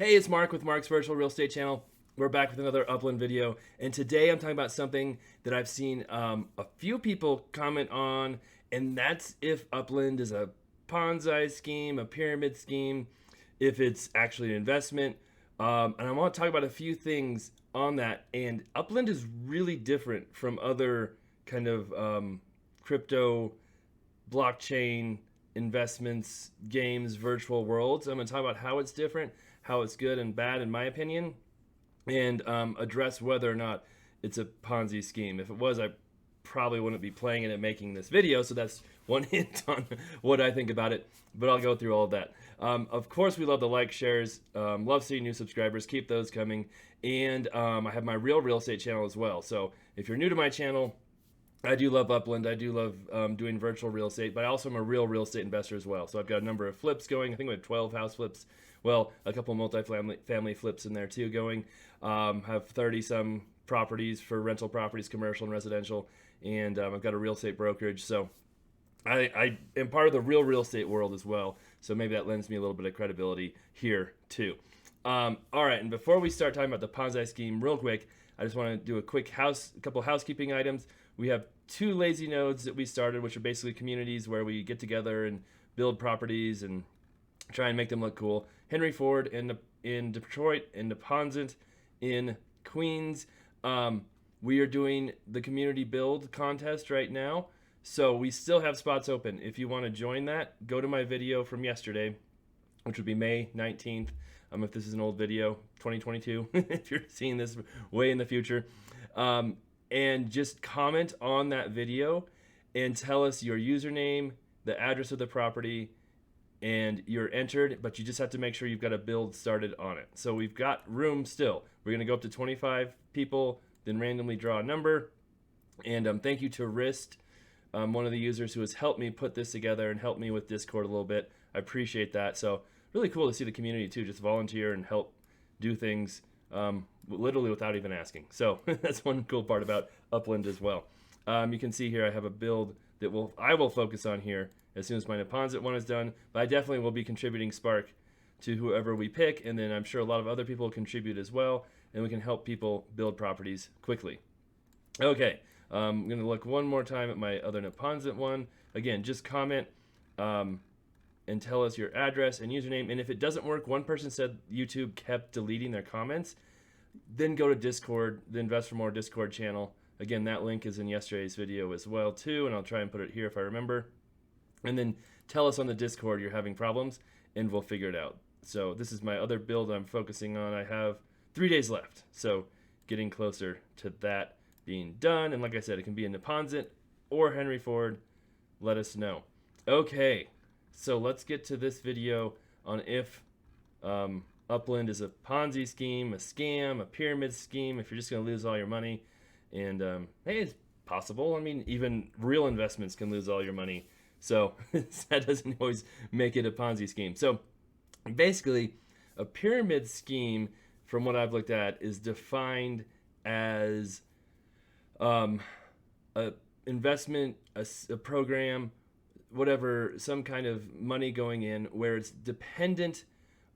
Hey, it's Mark with Mark's Virtual Real Estate Channel. We're back with another Upland video, and today I'm talking about something that I've seen a few people comment on, and that's if Upland is a Ponzi scheme, a pyramid scheme, if it's actually an investment. And I want to talk about a few things on that. And Upland is really different from other kind of crypto, blockchain investments, games, virtual worlds. I'm going to talk about how it's different, how it's good and bad, in my opinion, and address whether or not it's a Ponzi scheme. If it was, I probably wouldn't be playing it and making this video, so that's one hint on what I think about it, but I'll go through all of that. Of course, we love the like, shares, love seeing new subscribers, keep those coming, and I have my real estate channel as well. So if you're new to my channel, I do love Upland. I do love doing virtual real estate, but I also am a real estate investor as well. So I've got a number of flips going. I think we have 12 house flips. Well, a couple multi-family flips in there too going. Have 30-some properties for rental properties, commercial and residential, and I've got a real estate brokerage. So I am part of the real estate world as well. So maybe that lends me a little bit of credibility here too. All right, and before we start talking about the Ponzi scheme real quick, I just want to do a couple housekeeping items. We have 2 lazy nodes that we started, which are basically communities where we get together and build properties and try and make them look cool. Henry Ford in Detroit and Neponset in Queens. We are doing the community build contest right now, so we still have spots open. If you want to join that, go to my video from yesterday, which would be May 19th. If this is an old video, 2022, if you're seeing this way in the future. And just comment on that video and tell us your username, the address of the property, and you're entered, but you just have to make sure you've got a build started on it. So we've got room still. We're going to go up to 25 people, then randomly draw a number. And thank you to Rist, one of the users who has helped me put this together and helped me with Discord a little bit. I appreciate that. So really cool to see the community too, just volunteer and help do things literally without even asking. So that's one cool part about Upland as well. You can see here I have a build that I will focus on here as soon as my Neponset one is done, but I definitely will be contributing Spark to whoever we pick, and then I'm sure a lot of other people will contribute as well, and we can help people build properties quickly. Okay, I'm going to look one more time at my other Neponset one. Again, just comment and tell us your address and username, and if it doesn't work, one person said YouTube kept deleting their comments, then go to Discord, the Invest for More Discord channel. Again, that link is in yesterday's video as well too, and I'll try and put it here if I remember. And then tell us on the Discord you're having problems, and we'll figure it out. So this is my other build I'm focusing on. I have 3 days left, so getting closer to that being done. And like I said, it can be in Neponset or Henry Ford. Let us know. Okay, so let's get to this video on if Upland is a Ponzi scheme, a scam, a pyramid scheme, if you're just going to lose all your money. And hey, it's possible. I mean, even real investments can lose all your money. So that doesn't always make it a Ponzi scheme. So basically, a pyramid scheme, from what I've looked at, is defined as a investment, a program, whatever, some kind of money going in where it's dependent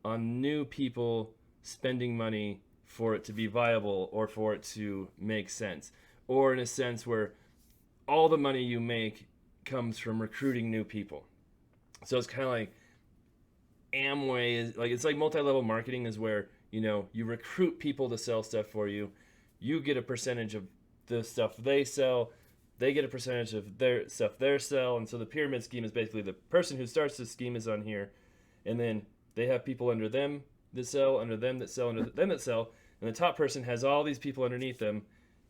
on new people spending money for it to be viable or for it to make sense. Or in a sense where all the money you make comes from recruiting new people. So it's kind of like Amway is like, it's like multi-level marketing is where, you recruit people to sell stuff for you. You get a percentage of the stuff they sell. They get a percentage of their stuff they sell. And so the pyramid scheme is basically the person who starts the scheme is on here. And then they have people under them that sell, under them that sell, under them that sell. And the top person has all these people underneath them,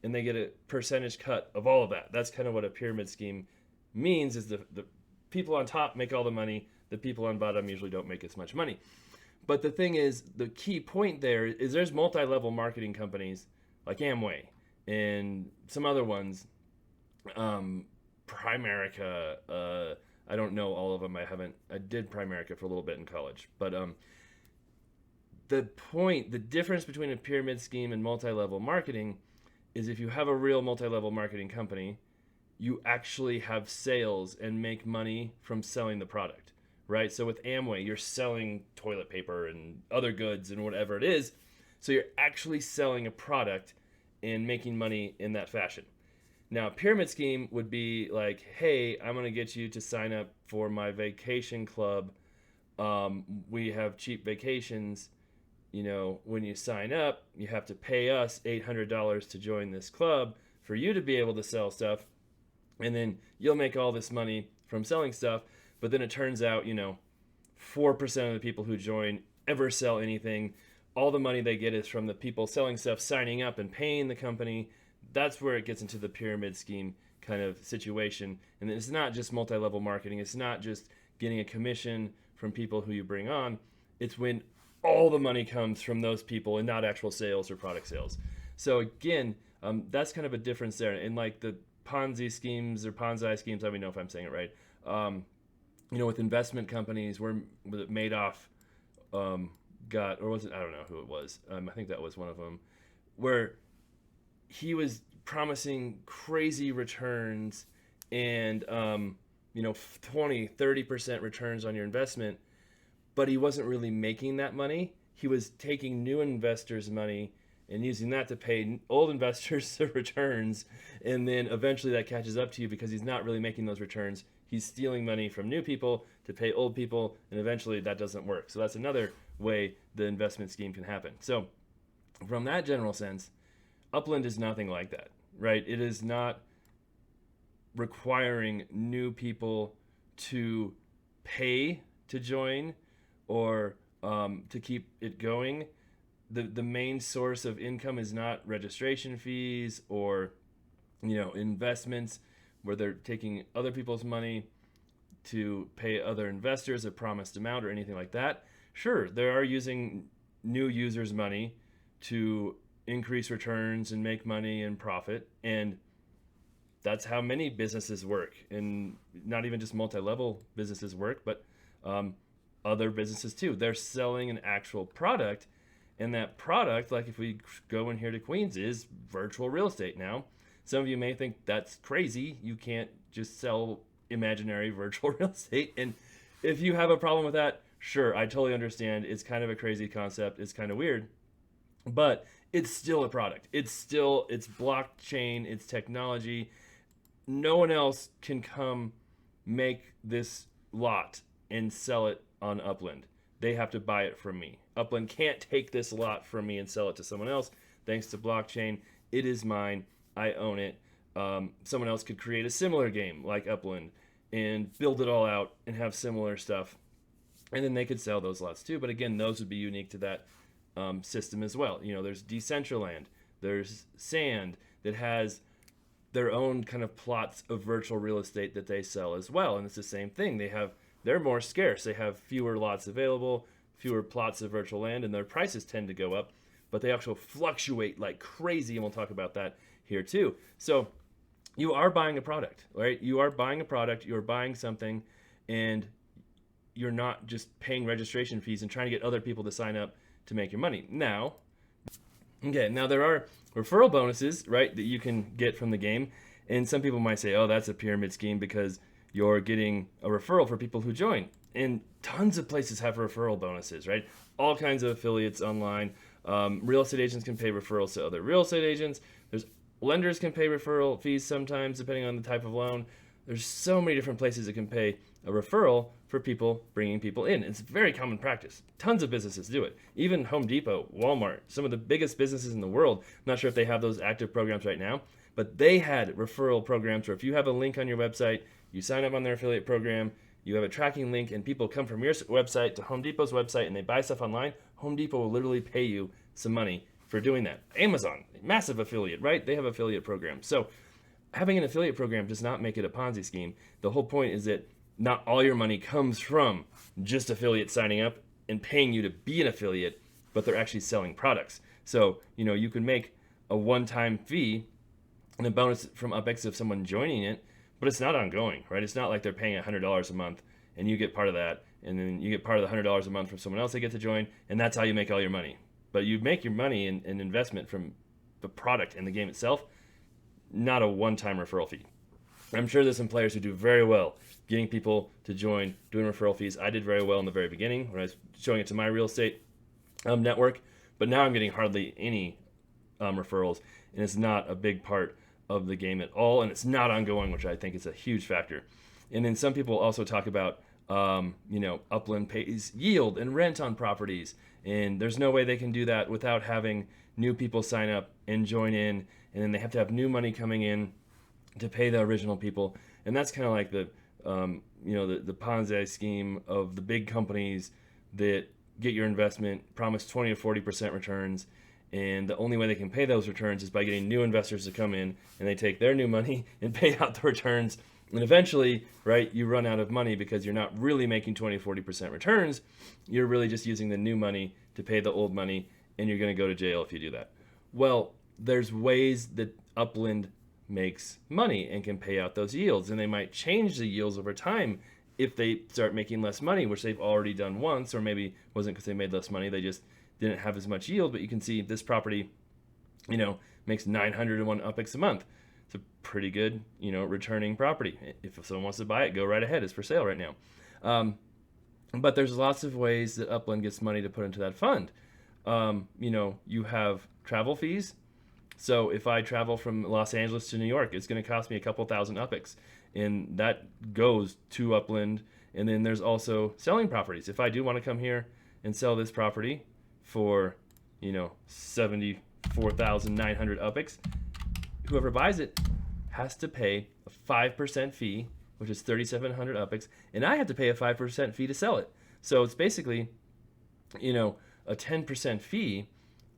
and they get a percentage cut of all of that. That's kind of what a pyramid scheme means, is the people on top make all the money. The people on bottom usually don't make as much money. But the thing is, the key point there is there's multi-level marketing companies like Amway and some other ones, Primerica, I don't know all of them. I did Primerica for a little bit in college. But the difference between a pyramid scheme and multi-level marketing is if you have a real multi-level marketing company, you actually have sales and make money from selling the product. right? So with Amway, you're selling toilet paper and other goods and whatever it is. So you're actually selling a product and making money in that fashion. Now, a pyramid scheme would be like, hey, I'm going to get you to sign up for my vacation club. We have cheap vacations. When you sign up, you have to pay us $800 to join this club for you to be able to sell stuff. And then you'll make all this money from selling stuff. But then it turns out, 4% of the people who join ever sell anything. All the money they get is from the people selling stuff, signing up and paying the company. That's where it gets into the pyramid scheme kind of situation. And it's not just multi-level marketing. It's not just getting a commission from people who you bring on. It's when all the money comes from those people and not actual sales or product sales. So again, that's kind of a difference there. And like the Ponzi schemes or Ponzi schemes, I don't even know if I'm saying it right. With investment companies, where Madoff got, or was it? I don't know who it was. I think that was one of them, where he was promising crazy returns and 20-30% returns on your investment, but he wasn't really making that money. He was taking new investors' money and using that to pay old investors the returns, and then eventually that catches up to you because he's not really making those returns. He's stealing money from new people to pay old people, and eventually that doesn't work. So that's another way the investment scheme can happen. So from that general sense, Upland is nothing like that, right? It is not requiring new people to pay to join or to keep it going. The main source of income is not registration fees or investments where they're taking other people's money to pay other investors a promised amount or anything like that. Sure, they are using new users' money to increase returns and make money and profit, and that's how many businesses work, and not even just multi-level businesses work, but other businesses too. They're selling an actual product, and that product, like if we go in here to Queens, is virtual real estate. Now, some of you may think that's crazy. You can't just sell imaginary virtual real estate, and if you have a problem with that, sure, I totally understand. It's kind of a crazy concept. It's kind of weird, but it's still a product. It's blockchain, it's technology. No one else can come make this lot and sell it on Upland. They have to buy it from me. Upland can't take this lot from me and sell it to someone else. Thanks to blockchain, it is mine. I own it. Someone else could create a similar game like Upland and build it all out and have similar stuff. And then they could sell those lots too. But again, those would be unique to that system as well. There's Decentraland. There's Sand that has their own kind of plots of virtual real estate that they sell as well. And it's the same thing. They're more scarce. They have fewer lots available, fewer plots of virtual land, and their prices tend to go up, but they actually fluctuate like crazy, and we'll talk about that here too. So you are buying a product, right? You are buying a product, you're buying something, and you're not just paying registration fees and trying to get other people to sign up to make your money. Now there are referral bonuses, right, that you can get from the game. And some people might say, oh, that's a pyramid scheme because you're getting a referral for people who join. And tons of places have referral bonuses, right? All kinds of affiliates online. Real estate agents can pay referrals to other real estate agents. There's lenders can pay referral fees sometimes, depending on the type of loan. There's so many different places that can pay a referral for people bringing people in. It's very common practice. Tons of businesses do it. Even Home Depot, Walmart, some of the biggest businesses in the world. I'm not sure if they have those active programs right now, but they had referral programs where if you have a link on your website, you sign up on their affiliate program, you have a tracking link, and people come from your website to Home Depot's website and they buy stuff online. Home Depot will literally pay you some money for doing that. Amazon, massive affiliate, right? They have affiliate programs. So having an affiliate program does not make it a Ponzi scheme. The whole point is that not all your money comes from just affiliates signing up and paying you to be an affiliate, but they're actually selling products. So, you can make a one-time fee and a bonus from UpX of someone joining it, but it's not ongoing, right? It's not like they're paying $100 a month and you get part of that, and then you get part of the $100 a month from someone else they get to join, and that's how you make all your money. But you make your money in investment from the product and the game itself, not a one-time referral fee. I'm sure there's some players who do very well getting people to join, doing referral fees. I did very well in the very beginning when I was showing it to my real estate network, but now I'm getting hardly any referrals, and it's not a big part of the game at all, and it's not ongoing, which I think is a huge factor. And then some people also talk about, Upland pays yield and rent on properties, and there's no way they can do that without having new people sign up and join in, and then they have to have new money coming in to pay the original people, and that's kind of like the Ponzi scheme of the big companies that get your investment, promise 20 to 40% returns, and the only way they can pay those returns is by getting new investors to come in, and they take their new money and pay out the returns. And eventually, right, you run out of money because you're not really making 20, 40% returns. You're really just using the new money to pay the old money, and you're going to go to jail if you do that. Well, there's ways that Upland makes money and can pay out those yields, and they might change the yields over time if they start making less money, which they've already done once, or maybe it wasn't because they made less money, they just didn't have as much yield. But you can see this property, makes 901 UPIX a month. It's a pretty good, returning property. If someone wants to buy it, go right ahead. It's for sale right now. But there's lots of ways that Upland gets money to put into that fund. You have travel fees. So if I travel from Los Angeles to New York, it's going to cost me a couple thousand UPIX, and that goes to Upland. And then there's also selling properties. If I do want to come here and sell this property for, 74,900 UPIX, whoever buys it has to pay a 5% fee, which is 3,700 UPIX, and I have to pay a 5% fee to sell it. So it's basically, a 10% fee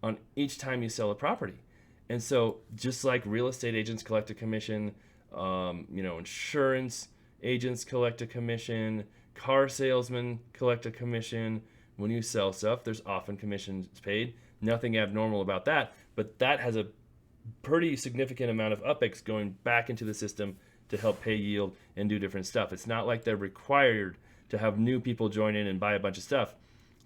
on each time you sell a property. And so just like real estate agents collect a commission, insurance agents collect a commission, car salesmen collect a commission. When you sell stuff, there's often commissions paid. Nothing abnormal about that, but that has a pretty significant amount of UPIX going back into the system to help pay yield and do different stuff. It's not like they're required to have new people join in and buy a bunch of stuff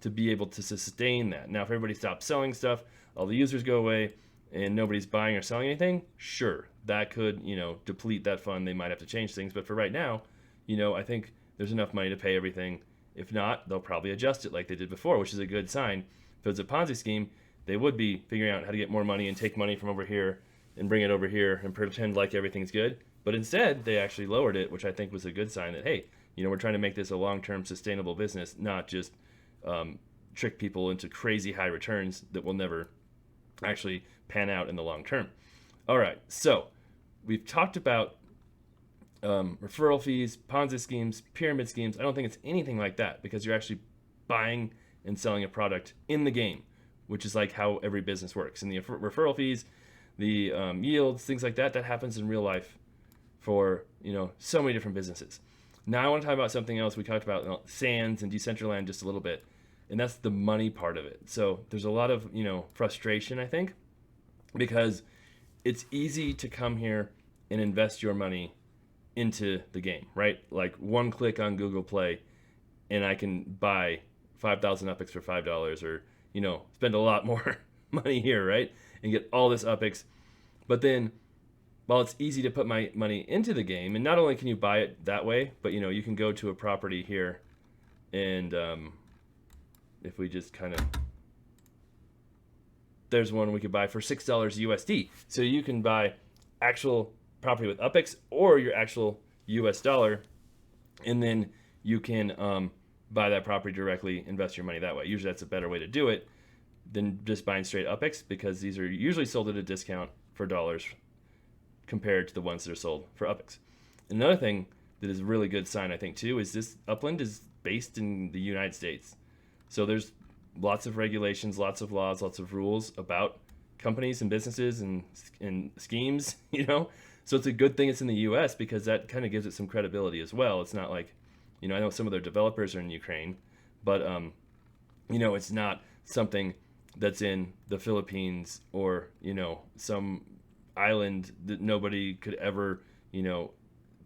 to be able to sustain that. Now, if everybody stops selling stuff, all the users go away, and nobody's buying or selling anything, sure, that could, deplete that fund. They might have to change things. But for right now, I think there's enough money to pay everything. If not, they'll probably adjust it like they did before, which is a good sign. If it's a Ponzi scheme, they would be figuring out how to get more money and take money from over here and bring it over here and pretend like everything's good. But instead, they actually lowered it, which I think was a good sign that, hey, we're trying to make this a long-term sustainable business, not just trick people into crazy high returns that will never actually pan out in the long term. All right, so we've talked about referral fees, Ponzi schemes, pyramid schemes. I don't think it's anything like that, because you're actually buying and selling a product in the game, which is like how every business works. And the referral fees, the yields, things like that, that happens in real life for so many different businesses. Now I want to talk about something else. We talked about Sands and Decentraland just a little bit, and that's the money part of it. So there's a lot of frustration, I think, because it's easy to come here and invest your money into the game, right? Like one click on Google Play, and I can buy 5,000 UPIX for $5, or spend a lot more money here, right? And get all this UPIX. But then, while it's easy to put my money into the game, and not only can you buy it that way, but you can go to a property here, and if we just kind of, there's one we could buy for $6 USD. So you can buy actual property with UPIX or your actual US dollar, and then you can buy that property directly, invest your money that way. Usually that's a better way to do it than just buying straight UPIX, because these are usually sold at a discount for dollars compared to the ones that are sold for UPIX. Another thing that is a really good sign, I think, too, is this Upland is based in the United States. So there's lots of regulations, lots of laws, lots of rules about companies and businesses and schemes, So it's a good thing it's in the U.S., because that kind of gives it some credibility as well. It's not like, I know some of their developers are in Ukraine, but, it's not something that's in the Philippines or, some island that nobody could ever,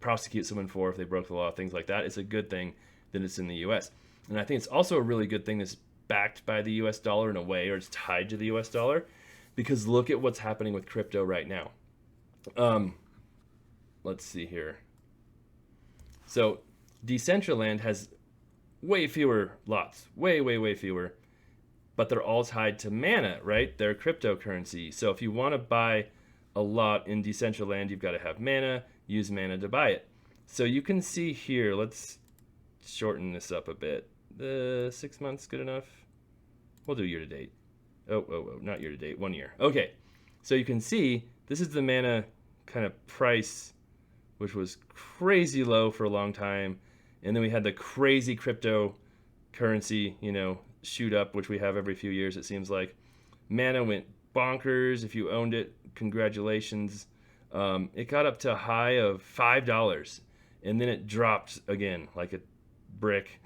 prosecute someone for if they broke the law, things like that. It's a good thing that it's in the U.S. And I think it's also a really good thing that's backed by the U.S. dollar in a way, or it's tied to the U.S. dollar, because look at what's happening with crypto right now. Let's see here. So Decentraland has way fewer lots, way fewer, but they're all tied to mana, right? They're cryptocurrency. So if you want to buy a lot in Decentraland, you've got to have mana, use mana to buy it. So you can see here, let's shorten this up a bit. 6 months good enough? We'll do year to date. Oh, not year to date, 1 year. Okay, so you can see this is the mana kind of price, which was crazy low for a long time. And then we had the crazy cryptocurrency, shoot up, which we have every few years, it seems like. Mana went bonkers. If you owned it, congratulations. It got up to a high of $5, and then it dropped again like a brick.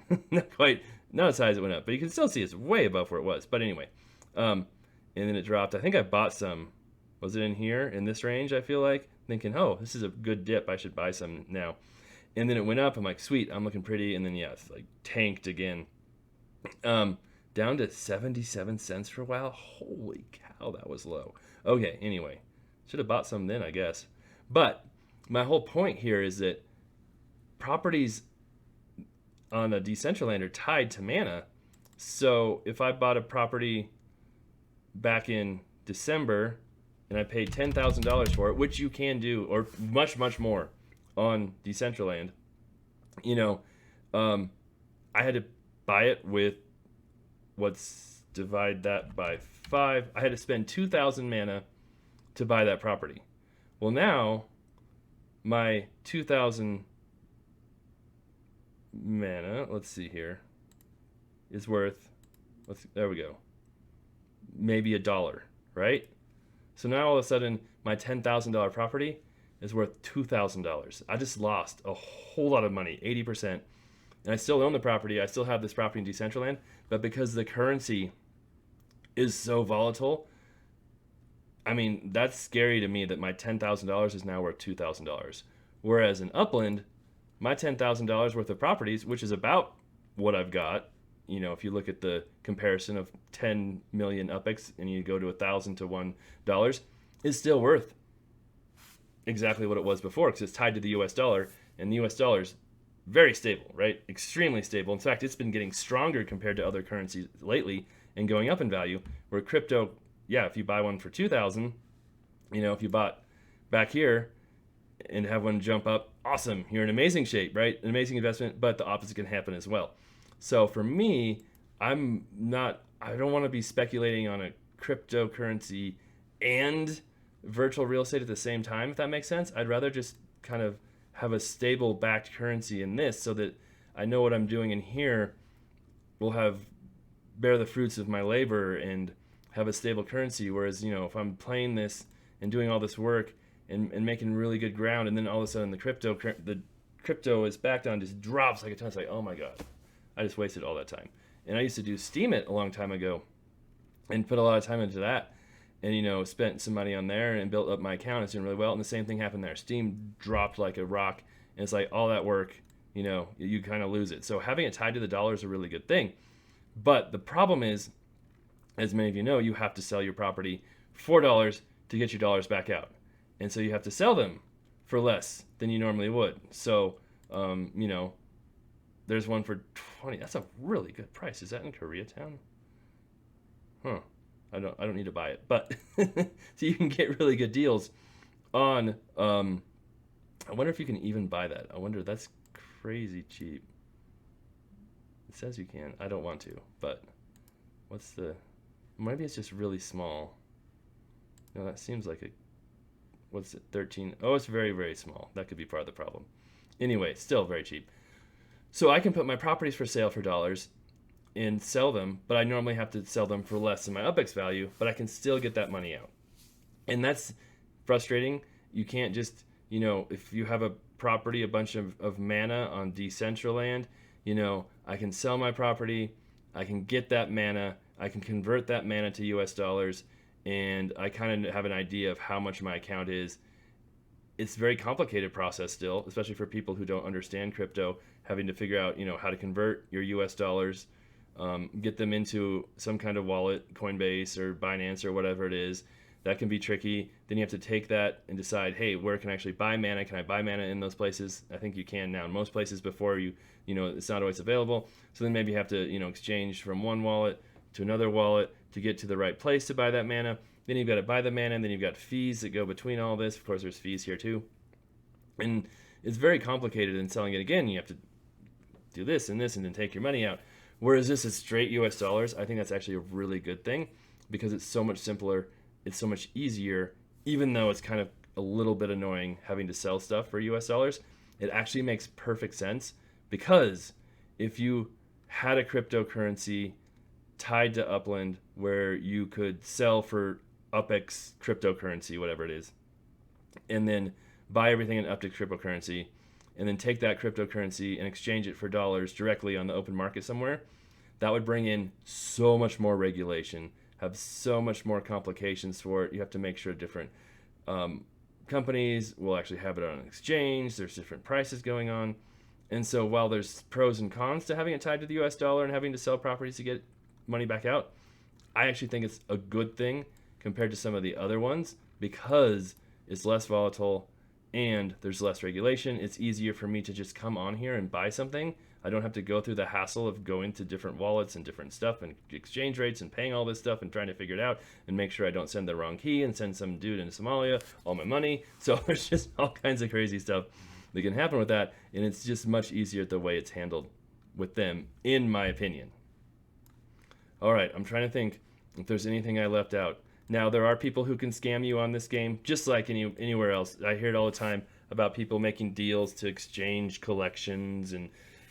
Not as high as it went up, but you can still see it's way above where it was. But anyway, and then it dropped. I think I bought some. Was it in here in this range? I feel like thinking, oh, this is a good dip. I should buy some now. And then it went up. I'm like, sweet, I'm looking pretty. And then yeah, it's like tanked again. Down to 77 cents for a while. Holy cow, that was low. Okay, anyway, should have bought some then, I guess. But my whole point here is that properties on a Decentraland are tied to mana. So if I bought a property back in December and I paid $10,000 for it, which you can do, or much more on Decentraland, I had to buy it with, divide that by 5. I had to spend 2,000 mana to buy that property. Well, now my 2,000 mana, let's see here, is worth, there we go, maybe $1, right? So now all of a sudden my $10,000 property is worth $2,000. I just lost a whole lot of money, 80%. And I still own the property. I still have this property in Decentraland, but because the currency is so volatile, I mean, that's scary to me that my $10,000 is now worth $2,000. Whereas in Upland, my $10,000 worth of properties, which is about what I've got, if you look at the comparison of 10 million UPX and you go to 1,000 to $1, is still worth exactly what it was before because it's tied to the US dollar, and the US dollar is very stable, right? Extremely stable. In fact, it's been getting stronger compared to other currencies lately and going up in value, where crypto, yeah, if you buy one for 2,000, if you bought back here and have one jump up, awesome, you're in amazing shape, right? An amazing investment, but the opposite can happen as well. So for me, I don't want to be speculating on a cryptocurrency and virtual real estate at the same time, if that makes sense. I'd rather just kind of have a stable backed currency in this so that I know what I'm doing in here will bear the fruits of my labor and have a stable currency. Whereas, if I'm playing this and doing all this work and making really good ground, and then all of a sudden the crypto is backed on just drops like a ton. It's like, oh my God, I just wasted all that time. And I used to do Steam It a long time ago and put a lot of time into that. And, spent some money on there and built up my account. It's doing really well. And the same thing happened there. Steam dropped like a rock. And it's like all that work, you kind of lose it. So having it tied to the dollar is a really good thing. But the problem is, as many of you know, you have to sell your property for dollars to get your dollars back out. And so you have to sell them for less than you normally would. So, there's one for 20. That's a really good price. Is that in Koreatown? Huh. I don't need to buy it, but so you can get really good deals on. I wonder if you can even buy that. I wonder, that's crazy cheap. It says you can. I don't want to, but maybe it's just really small. No, that seems like what's it, 13? Oh, it's very, very small. That could be part of the problem. Anyway, still very cheap. So I can put my properties for sale for dollars and sell them, but I normally have to sell them for less than my UPX value, but I can still get that money out. And that's frustrating. You can't just, if you have a property, a bunch of mana on Decentraland, I can sell my property, I can get that mana, I can convert that mana to US dollars, and I kind of have an idea of how much my account is. It's a very complicated process still, especially for people who don't understand crypto, having to figure out, how to convert your US dollars, get them into some kind of wallet, Coinbase or Binance or whatever it is. That can be tricky. Then you have to take that and decide, hey, where can I actually buy mana? Can I buy mana in those places? I think you can now in most places. Before, it's not always available. So then maybe you have to, exchange from one wallet to another wallet to get to the right place to buy that mana. Then you've got to buy the mana, and then you've got fees that go between all this. Of course, there's fees here too. And it's very complicated in selling it again. You have to do this and this and then take your money out. Whereas this is straight US dollars, I think that's actually a really good thing because it's so much simpler. It's so much easier, even though it's kind of a little bit annoying having to sell stuff for US dollars. It actually makes perfect sense because if you had a cryptocurrency tied to Upland where you could sell for UpX cryptocurrency, whatever it is, and then buy everything in UpX cryptocurrency, and then take that cryptocurrency and exchange it for dollars directly on the open market somewhere, that would bring in so much more regulation, have so much more complications for it. You have to make sure different companies will actually have it on an exchange. There's different prices going on. And so while there's pros and cons to having it tied to the US dollar and having to sell properties to get money back out, I actually think it's a good thing compared to some of the other ones because it's less volatile and there's less regulation. It's easier for me to just come on here and buy something. I don't have to go through the hassle of going to different wallets and different stuff and exchange rates and paying all this stuff and trying to figure it out and make sure I don't send the wrong key and send some dude in Somalia all my money. So there's just all kinds of crazy stuff that can happen with that, and it's just much easier the way it's handled with them, in my opinion. All right, I'm trying to think if there's anything I left out. Now, there are people who can scam you on this game, just like anywhere else. I hear it all the time about people making deals to exchange collections and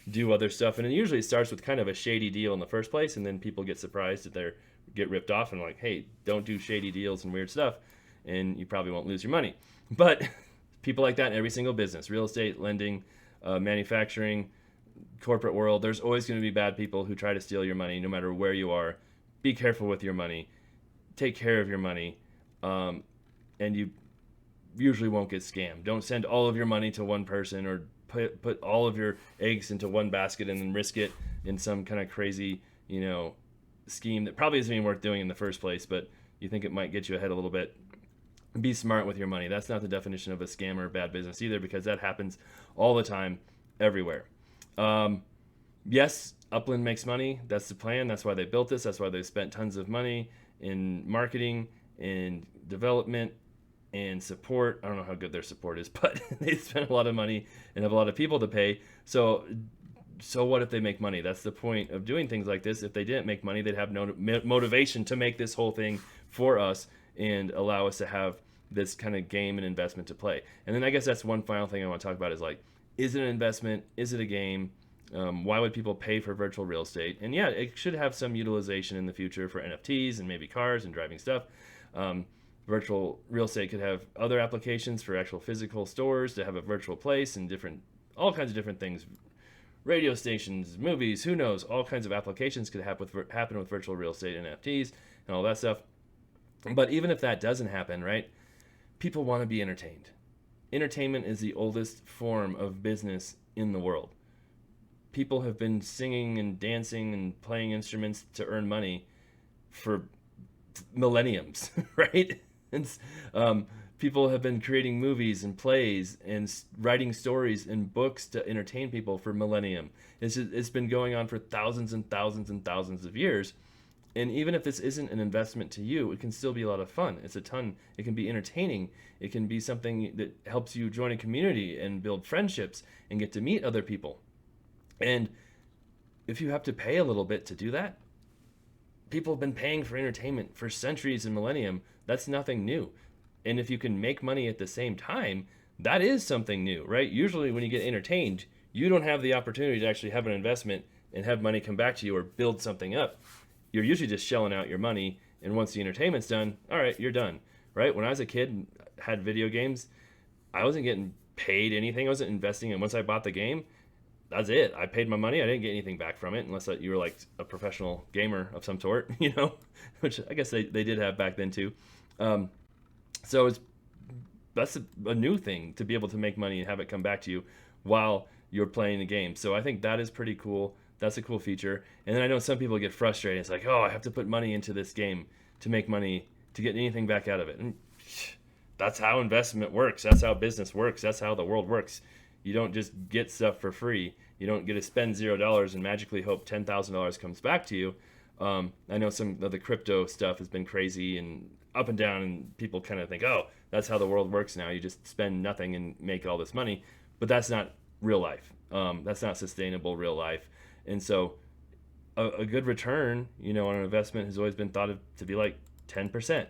do other stuff. And it usually starts with kind of a shady deal in the first place, and then people get surprised that they get ripped off and like, hey, don't do shady deals and weird stuff, and you probably won't lose your money. But people like that in every single business, real estate, lending, manufacturing, corporate world, there's always going to be bad people who try to steal your money no matter where you are. Be careful with your money. Take care of your money, and you usually won't get scammed. Don't send all of your money to one person or put all of your eggs into one basket and then risk it in some kind of crazy, scheme that probably isn't even worth doing in the first place, but you think it might get you ahead a little bit. Be smart with your money. That's not the definition of a scam or bad business either, because that happens all the time, everywhere. Yes, Upland makes money. That's the plan. That's why they built this. That's why they spent tons of money in marketing and development and support. I don't know how good their support is, but they spend a lot of money and have a lot of people to pay. So what if they make money? That's the point of doing things like this. If they didn't make money, they'd have no motivation to make this whole thing for us and allow us to have this kind of game and investment to play. And then I guess that's one final thing I want to talk about is like, is it an investment? Is it a game? Why would people pay for virtual real estate? And yeah, it should have some utilization in the future for NFTs and maybe cars and driving stuff. Virtual real estate could have other applications for actual physical stores to have a virtual place and all kinds of different things. Radio stations, movies, who knows? All kinds of applications could happen with virtual real estate, NFTs, and all that stuff. But even if that doesn't happen, right? People want to be entertained. Entertainment is the oldest form of business in the world. People have been singing and dancing and playing instruments to earn money for millenniums, right? And people have been creating movies and plays and writing stories and books to entertain people for millennium. It's been going on for thousands and thousands and thousands of years. And even if this isn't an investment to you, it can still be a lot of fun. It can be entertaining. It can be something that helps you join a community and build friendships and get to meet other people. And if you have to pay a little bit to do that, people have been paying for entertainment for centuries and millennium. That's nothing new. And if you can make money at the same time, that is something new, right? Usually when you get entertained, you don't have the opportunity to actually have an investment and have money come back to you or build something up. You're usually just shelling out your money, and once the entertainment's done, all right, you're done, right? When I was a kid and had video games, I wasn't getting paid anything. I wasn't investing, and once I bought the game, that's it. I paid my money. I didn't get anything back from it unless you were like a professional gamer of some sort, which I guess they did have back then too. So that's a new thing to be able to make money and have it come back to you while you're playing the game. So I think that is pretty cool. That's a cool feature. And then I know some people get frustrated. It's like, oh, I have to put money into this game to make money to get anything back out of it. And that's how investment works. That's how business works. That's how the world works. You don't just get stuff for free. You don't get to spend $0 and magically hope $10,000 comes back to you. I know some of the crypto stuff has been crazy and up and down, and people kind of think, oh, that's how the world works now. You just spend nothing and make all this money. But that's not real life. That's not sustainable real life. And so a good return, on an investment has always been thought of to be like 10%.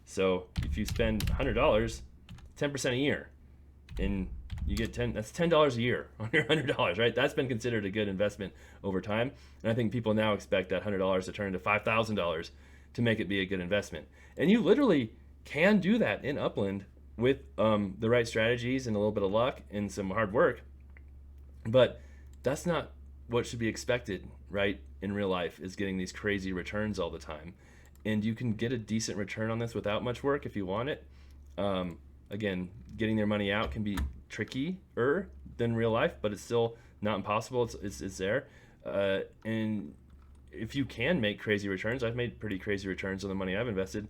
So if you spend $100, 10% a year, and you get that's $10 a year on your $100, right? That's been considered a good investment over time. And I think people now expect that $100 to turn to $5,000 to make it be a good investment. And you literally can do that in Upland with the right strategies and a little bit of luck and some hard work. But that's not what should be expected, right? In real life, is getting these crazy returns all the time. And you can get a decent return on this without much work if you want it. Again, getting their money out can be trickier than real life, but it's still not impossible. It's there. And if you can make crazy returns, I've made pretty crazy returns on the money I've invested.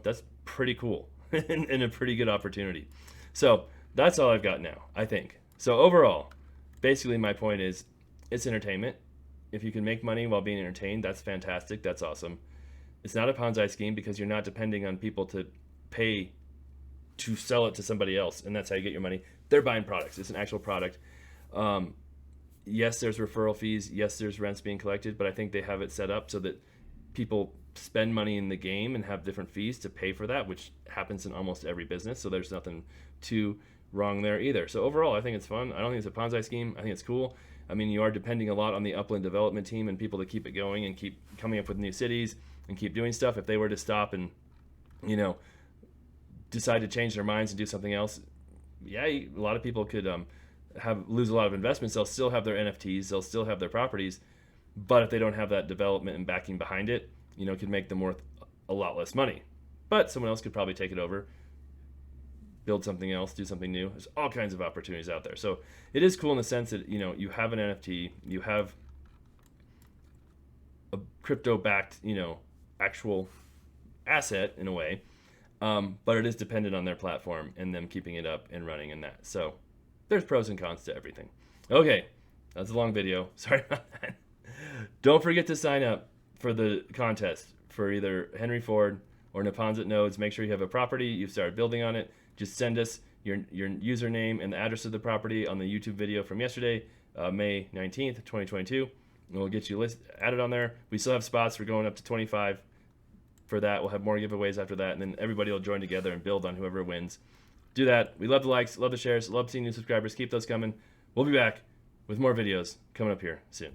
That's pretty cool and a pretty good opportunity. So that's all I've got now, I think. So overall, basically my point is it's entertainment. If you can make money while being entertained, that's fantastic. That's awesome. It's not a Ponzi scheme because you're not depending on people to pay to sell it to somebody else, and that's how you get your money. They're buying products. It's an actual product. Yes, there's referral fees. Yes, there's rents being collected, but I think they have it set up so that people spend money in the game and have different fees to pay for that, which happens in almost every business. So there's nothing too wrong there either. So overall, I think it's fun. I don't think it's a Ponzi scheme. I think it's cool. I mean, you are depending a lot on the Upland development team and people to keep it going and keep coming up with new cities and keep doing stuff. If they were to stop and, decide to change their minds and do something else, a lot of people could lose a lot of investments. They'll still have their NFTs, they'll still have their properties, but if they don't have that development and backing behind it, it could make them worth a lot less money. But someone else could probably take it over, build something else, do something new. There's all kinds of opportunities out there. So it is cool in the sense that, you have an NFT, you have a crypto-backed, actual asset in a way, but it is dependent on their platform and them keeping it up and running in that. So there's pros and cons to everything. Okay, that's a long video. Sorry about that. Don't forget to sign up for the contest for either Henry Ford or Neponsit nodes. Make sure you have a property, you've started building on it. Just send us your username and the address of the property on the YouTube video from yesterday, May 19th, 2022. And we'll get you added on there. We still have spots. We're going up to 25 for that. We'll have more giveaways after that. And then everybody will join together and build on whoever wins. Do that. We love the likes, love the shares, love seeing new subscribers. Keep those coming. We'll be back with more videos coming up here soon.